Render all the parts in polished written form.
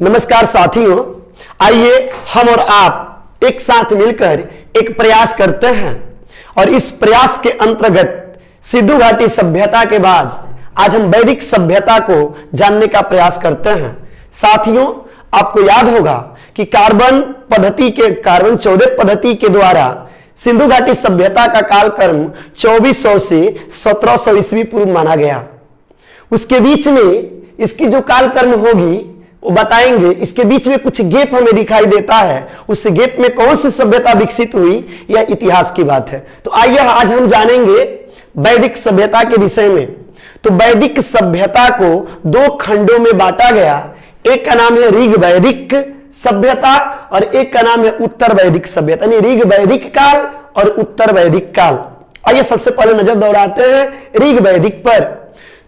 नमस्कार साथियों, आइए हम और आप एक साथ मिलकर एक प्रयास करते हैं और इस प्रयास के अंतर्गत सिंधु घाटी सभ्यता के बाद आज हम वैदिक सभ्यता को जानने का प्रयास करते हैं। साथियों, आपको याद होगा कि कार्बन 14 पद्धति के द्वारा सिंधु घाटी सभ्यता का कालक्रम 2400 से 1700 ईस्वी पूर्व माना गया। उसके बीच में इसकी जो कालक्रम होगी वो बताएंगे। इसके बीच में कुछ गैप हमें दिखाई देता है, उस गैप में कौन सी सभ्यता विकसित हुई यह इतिहास की बात है। तो आइए आज हम जानेंगे वैदिक सभ्यता के विषय में। तो वैदिक सभ्यता को दो खंडों में बांटा गया। एक का नाम है ऋग वैदिक सभ्यता और एक का नाम है उत्तर वैदिक सभ्यता, यानी ऋग वैदिक काल और उत्तर वैदिक काल। आइए सबसे पहले नजर दौड़ाते हैं ऋग वैदिक पर।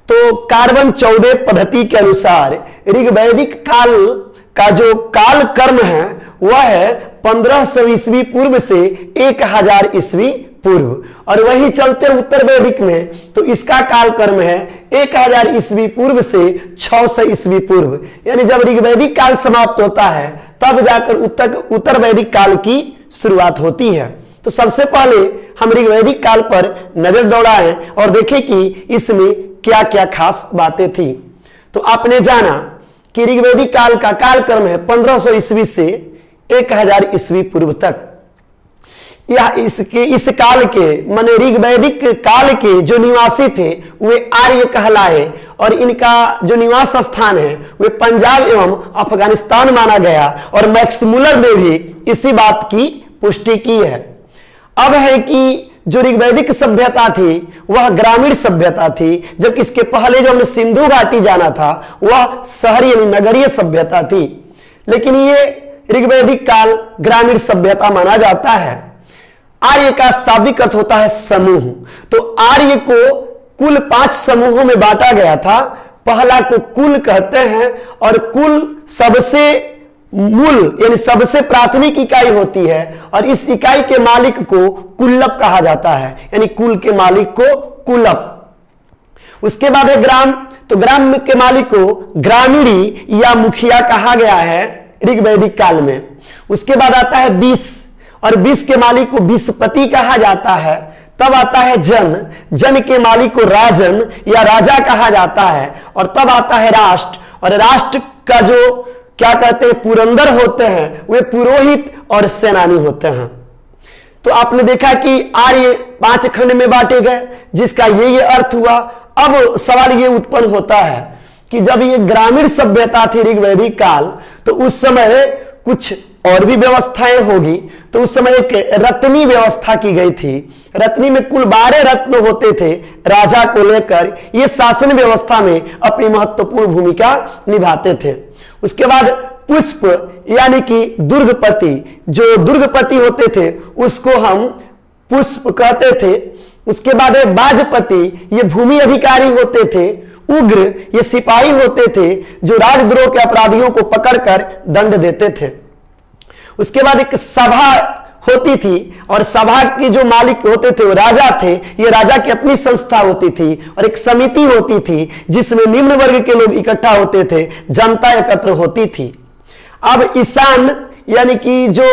तो कार्बन 14 पद्धति के अनुसार ऋग वैदिक काल का जो काल कर्म है वह है 1500 ईस्वी पूर्व से 1000 ईस्वी पूर्व, और वही चलते उत्तर वैदिक में तो इसका काल कर्म है 1000 ईस्वी पूर्व से 600 ईस्वी पूर्व। यानी जब ऋग वैदिक काल समाप्त होता है तब जाकर उत्तर वैदिक काल की शुरुआत होती है। तो सबसे पहले हम ऋग वैदिक काल पर नजर दौड़ाएं और देखें कि इसमें क्या क्या खास बातें थी। तो आपने जाना कि ऋग वैदिक काल का काल क्रम है 1500 ईस्वी से 1000 ईस्वी पूर्व तक। यह इस काल के माने ऋग वैदिक काल के जो निवासी थे वे आर्य कहलाए और इनका जो निवास स्थान है वे पंजाब एवं अफगानिस्तान माना गया, और मैक्स मुलर ने भी इसी बात की पुष्टि की है। अब है कि जो ऋग वैदिक सभ्यता थी वह ग्रामीण सभ्यता थी, जबकि इसके पहले जो हमने सिंधु घाटी जाना था वह शहरी यानी नगरीय सभ्यता थी। लेकिन ये ऋग वैदिक काल ग्रामीण सभ्यता माना जाता है। आर्य का शाब्दिक अर्थ होता है समूह। तो आर्य को कुल 5 समूहों में बांटा गया था। पहला को कुल कहते हैं, और कुल सबसे मूल यानी सबसे प्राथमिक इकाई होती है, और इस इकाई के मालिक को कुल्लप कहा जाता है, यानी कुल के मालिक को कुल्लप। उसके बाद है ग्राम। तो ग्राम के मालिक को ग्रामीणी या मुखिया कहा गया है ऋग वैदिक काल में। उसके बाद आता है 20, और 20 के मालिक को बीसपति कहा जाता है। तब आता है जन। जन के मालिक को राजन या राजा कहा जाता है। और तब आता है राष्ट्र, और राष्ट्र का जो क्या कहते हैं पुरंदर होते हैं वे पुरोहित और सेनानी होते हैं। तो आपने देखा कि आर्य 5 खंड में बांटे गए, जिसका ये अर्थ हुआ। अब सवाल ये उत्पन्न होता है कि जब ये ग्रामीण सभ्यता थी ऋग वैदिक काल, तो उस समय कुछ और भी व्यवस्थाएं होगी। तो उस समय एक रत्नी व्यवस्था की गई थी। रत्नी में कुल 12 रत्न होते थे राजा को लेकर। ये शासन व्यवस्था में अपनी महत्वपूर्ण भूमिका निभाते थे। उसके बाद पुष्प यानी कि दुर्गपति, जो दुर्गपति होते थे उसको हम पुष्प कहते थे। उसके बाद है बाजपति, ये भूमि अधिकारी होते थे। उग्र, ये सिपाही होते थे जो राजद्रोह के अपराधियों को पकड़कर दंड देते थे। उसके बाद एक सभा होती थी, और सभा के जो मालिक होते थे वो राजा थे। ये राजा की अपनी संस्था होती थी, और एक समिति होती थी जिसमें निम्न वर्ग के लोग इकट्ठा होते थे, जनता एकत्र होती थी। अब ईशान यानी कि जो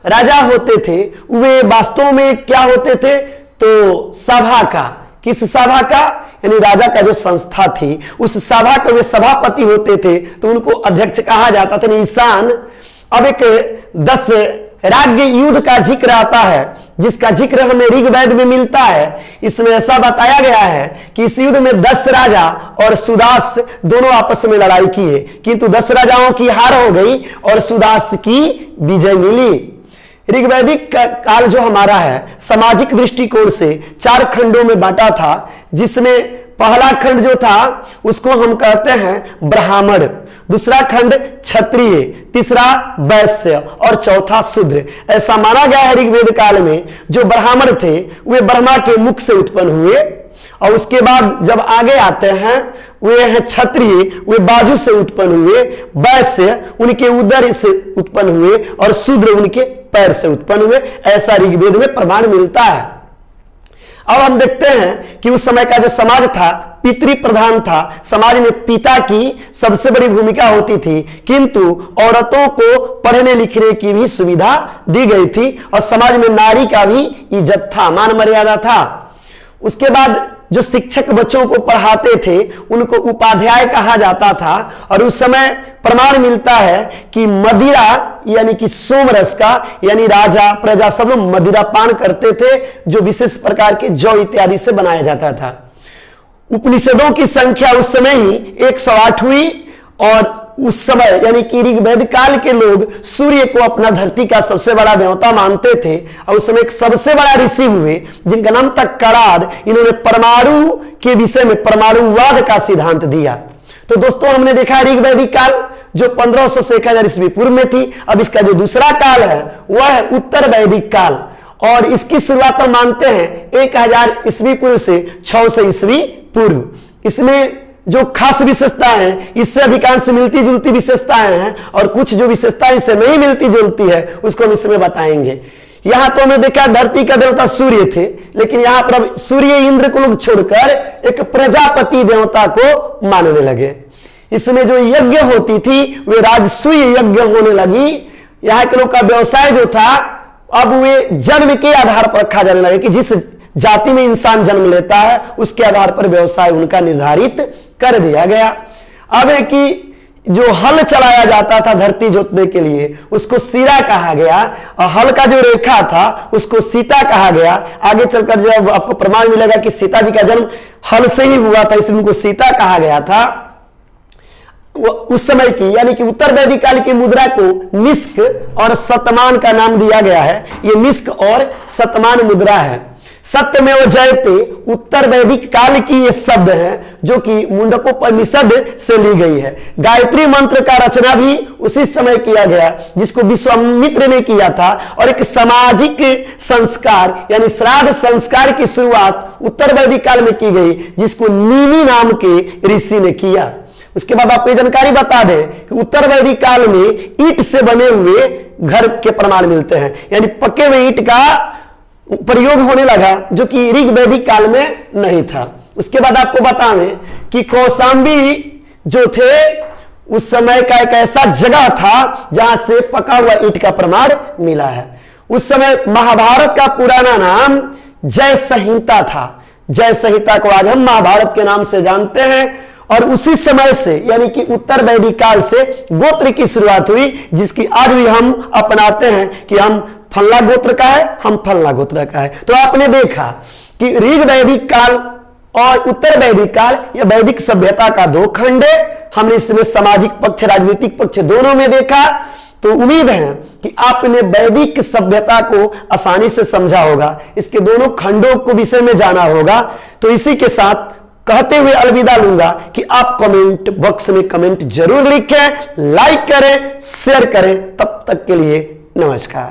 राजा होते थे वे वास्तव में क्या होते थे, तो सभा का, किस सभा का, यानी राजा का जो संस्था थी उस सभा के वे सभापति होते थे, तो उनको अध्यक्ष कहा जाता था, ईशान। अब एक 10 राज्य युद्ध का जिक्र आता है, जिसका जिक्र हमें ऋग्वेद में मिलता है। इसमें ऐसा बताया गया है कि इस युद्ध में 10 राजा और सुदास दोनों आपस में लड़ाई की है, किंतु 10 राजाओं की हार हो गई और सुदास की विजय मिली। ऋग्वैदिक काल जो हमारा है सामाजिक दृष्टिकोण से 4 खंडों में बांटा था, जिसमें पहला खंड जो था उसको हम कहते हैं ब्राह्मण, दूसरा खंड क्षत्रिय, तीसरा वैश्य और चौथा शूद्र। ऐसा माना गया है ऋग्वेद काल में जो ब्राह्मण थे वे ब्रह्मा के मुख से उत्पन्न हुए, और उसके बाद जब आगे आते हैं वे हैं क्षत्रिय, वे बाजू से उत्पन्न हुए, वैश्य उनके उदर से उत्पन्न हुए और शूद्र उनके पैर से उत्पन्न हुए। ऐसा ऋग्वेद में प्रमाण मिलता है। अब हम देखते हैं कि उस समय का जो समाज था पितृ प्रधान था, समाज में पिता की सबसे बड़ी भूमिका होती थी, किंतु औरतों को पढ़ने लिखने की भी सुविधा दी गई थी और समाज में नारी का भी इज्जत था, मान मर्यादा था। उसके बाद जो शिक्षक बच्चों को पढ़ाते थे उनको उपाध्याय कहा जाता था और उस समय प्रमाण मिलता है कि मदिरा यानी कि सोमरस का, यानी राजा प्रजा सब लोग मदिरा पान करते थे जो विशेष प्रकार के जौ इत्यादि से बनाया जाता था। उपनिषदों की संख्या उस समय ही 108 हुई और उस समय यानी कि ऋग्वेद काल के लोग सूर्य को अपना धरती का सबसे बड़ा देवता मानते थे और उस समय एक सबसे बड़ा ऋषि हुए जिनका नाम था कराद। इन्होंने परमाणु के विषय में परमाणुवाद का सिद्धांत दिया। तो दोस्तों हमने देखा ऋग्वैदिक काल जो 1500 से 1000 ईस्वी पूर्व में थी। अब इसका जो दूसरा काल है वह है उत्तर वैदिक काल और इसकी शुरुआत हम मानते हैं 1000 ईस्वी पूर्व से 600 ईस्वी पूर्व। इसमें जो खास विशेषताएं हैं इससे अधिकांश मिलती जुलती विशेषताएं हैं और कुछ जो विशेषताएं इससे नहीं मिलती जुलती है उसको हम इसमें बताएंगे। यहां तो हमने देखा धरती का देवता सूर्य थे, लेकिन यहां पर अब सूर्य इंद्र को लोग छोड़कर एक प्रजापति देवता को मानने लगे। इसमें जो यज्ञ होती थी वे राजसूय यज्ञ होने लगी। यहां के लोग का व्यवसाय जो था अब वे जन्म के आधार पर रखा जाने लगे कि जिस जाति में इंसान जन्म लेता है उसके आधार पर व्यवसाय उनका निर्धारित कर दिया गया। अब है कि जो हल चलाया जाता था धरती जोतने के लिए उसको सीरा कहा गया और हल का जो रेखा था उसको सीता कहा गया। आगे चलकर जब आपको प्रमाण मिलेगा कि सीता जी का जन्म हल से ही हुआ था इसलिए उनको सीता कहा गया था। उस समय की यानी कि उत्तर वैदिक काल की मुद्रा को निष्क और शतमान का नाम दिया गया है। ये निष्क और शतमान मुद्रा है। सत्यमेव जयते उत्तर वैदिक काल की ये शब्द है जो कि मुंडकोपनिषद से ली गई है। गायत्री मंत्र का रचना भी उसी समय किया गया जिसको विश्वामित्र ने किया था और एक सामाजिक संस्कार यानी श्राद्ध संस्कार की शुरुआत उत्तर वैदिक काल में की गई जिसको नीमी नाम के ऋषि ने किया। उसके बाद आपको जानकारी बता दें कि उत्तर वैदिक काल में ईंट से बने हुए घर के प्रमाण मिलते हैं, यानी पके हुए ईंट का प्रयोग होने लगा जो कि ऋग्वैदिक काल में नहीं था। उसके बाद आपको बताएं कि कौशांबी जो थे उस समय का एक ऐसा जगह था जहां से पका हुआ ईंट का प्रमाण मिला है। उस समय महाभारत का पुराना नाम जय संहिता था। जय संहिता को आज हम महाभारत के नाम से जानते हैं और उसी समय से यानी कि उत्तर वैदिक काल से गोत्र की शुरुआत हुई जिसकी आज भी हम अपनाते हैं कि हम फल्ला गोत्र का है, हम फल्ला गोत्र का है। तो आपने देखा कि ऋग वैदिक काल और उत्तर वैदिक काल यह वैदिक सभ्यता का दो खंड है। हमने इसमें सामाजिक पक्ष राजनीतिक पक्ष दोनों में देखा। तो उम्मीद है कि आपने वैदिक सभ्यता को आसानी से समझा होगा, इसके दोनों खंडों को विषय में जाना होगा। तो इसी के साथ कहते हुए अलविदा लूंगा कि आप कमेंट बॉक्स में कमेंट जरूर लिखें, लाइक करें, शेयर करें। तब तक के लिए नमस्कार।